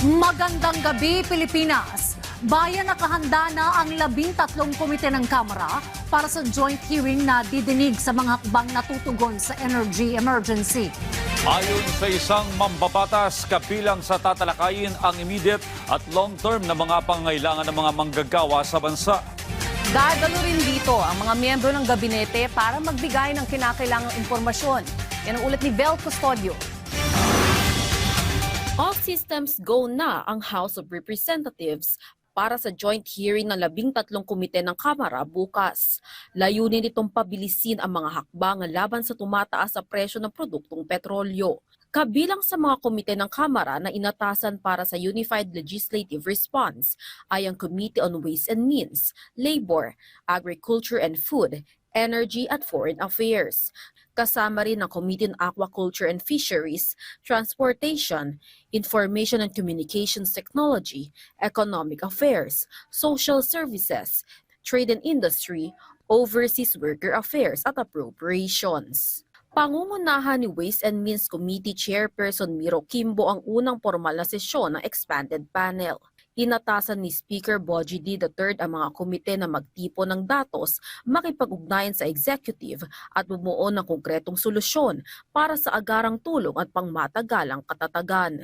Magandang gabi, Pilipinas! Bayan nakahanda na ang 13 komite ng Kamara para sa joint hearing na didinig sa mga hakbang natutugon sa energy emergency. Ayon sa isang mambabatas, kabilang sa tatalakayin ang immediate at long-term na mga pangangailangan ng mga manggagawa sa bansa. Dadalo rin dito ang mga miyembro ng gabinete para magbigay ng kinakailangang impormasyon. Yan ang ulat ni Vel Custodio. All systems go na ang House of Representatives para sa joint hearing ng 13 komite ng Kamara bukas. Layunin nitong pabilisin ang mga hakbang laban sa tumataas sa presyo ng produktong petrolyo. Kabilang sa mga komite ng Kamara na inatasan para sa Unified Legislative Response ay ang Committee on Ways and Means, Labor, Agriculture and Food, Energy at Foreign Affairs. Kasama rin ang Committee on Aquaculture and Fisheries, Transportation, Information and Communications Technology, Economic Affairs, Social Services, Trade and Industry, Overseas Worker Affairs at Appropriations. Pangungunahan ni Ways and Means Committee Chairperson Miro Kimbo ang unang formal na sesyon ng expanded panel. Inatasan ni Speaker Bogie D. III ang mga komite na magtipo ng datos, makipag-ugnayan sa executive at bumuo ng konkretong solusyon para sa agarang tulong at pangmatagalang katatagan.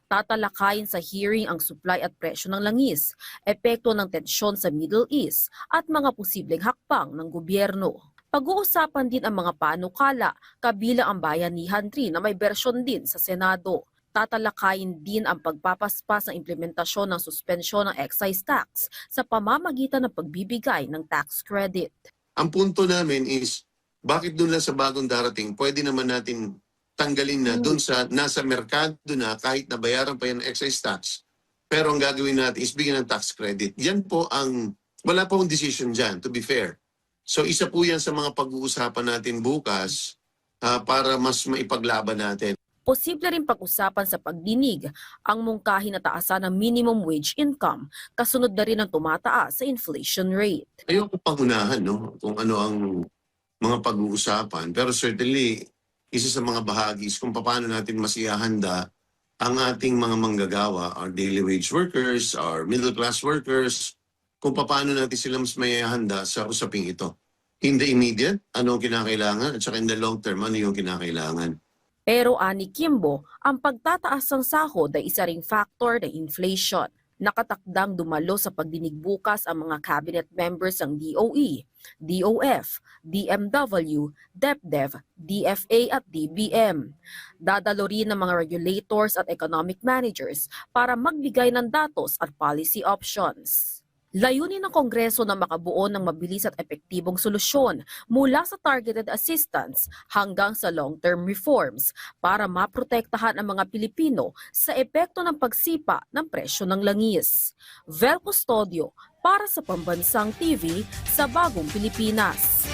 Tatalakayin sa hearing ang supply at presyo ng langis, epekto ng tensyon sa Middle East at mga posibleng hakbang ng gobyerno. Pag-uusapan din ang mga panukala, kabilang ang bayanihan rin na may bersyon din sa Senado. Tatalakayin din ang pagpapaspas ng implementasyon ng suspensyon ng excise tax sa pamamagitan ng pagbibigay ng tax credit. Ang punto namin is, bakit doon lang sa bagong darating, pwede naman natin tanggalin na doon sa nasa merkado na kahit nabayaran pa yan ng excise tax, pero ang gagawin natin is bigyan ng tax credit. Yan po ang, wala pong decision dyan, to be fair. So isa po yan sa mga pag-uusapan natin bukas para mas maipaglaban natin. Posible rin pag-usapan sa pagdinig ang mungkahin na taasan ng minimum wage income, kasunod na rin ang tumataas sa inflation rate. Ayoko pangunahan kung ano ang mga pag-uusapan, pero certainly isa sa mga bahagi is kung paano natin mas ihahanda ang ating mga manggagawa, our daily wage workers, our middle class workers, kung paano natin sila mas maihahanda sa usaping ito. In the immediate, ano ang kinakailangan, at saka in the long term, ano yung kinakailangan. Pero ani Kimbo, ang pagtataas ng sahod ay isa ring factor ng inflation. Nakatakdang dumalo sa pagdinig bukas ang mga cabinet members ng DOE, DOF, DMW, DepDev, DFA at DBM. Dadalo rin ng mga regulators at economic managers para magbigay ng datos at policy options. Layunin ng Kongreso na makabuo ng mabilis at epektibong solusyon mula sa targeted assistance hanggang sa long-term reforms para maprotektahan ang mga Pilipino sa epekto ng pagsipa ng presyo ng langis. Vel Custodio para sa Pambansang TV sa Bagong Pilipinas.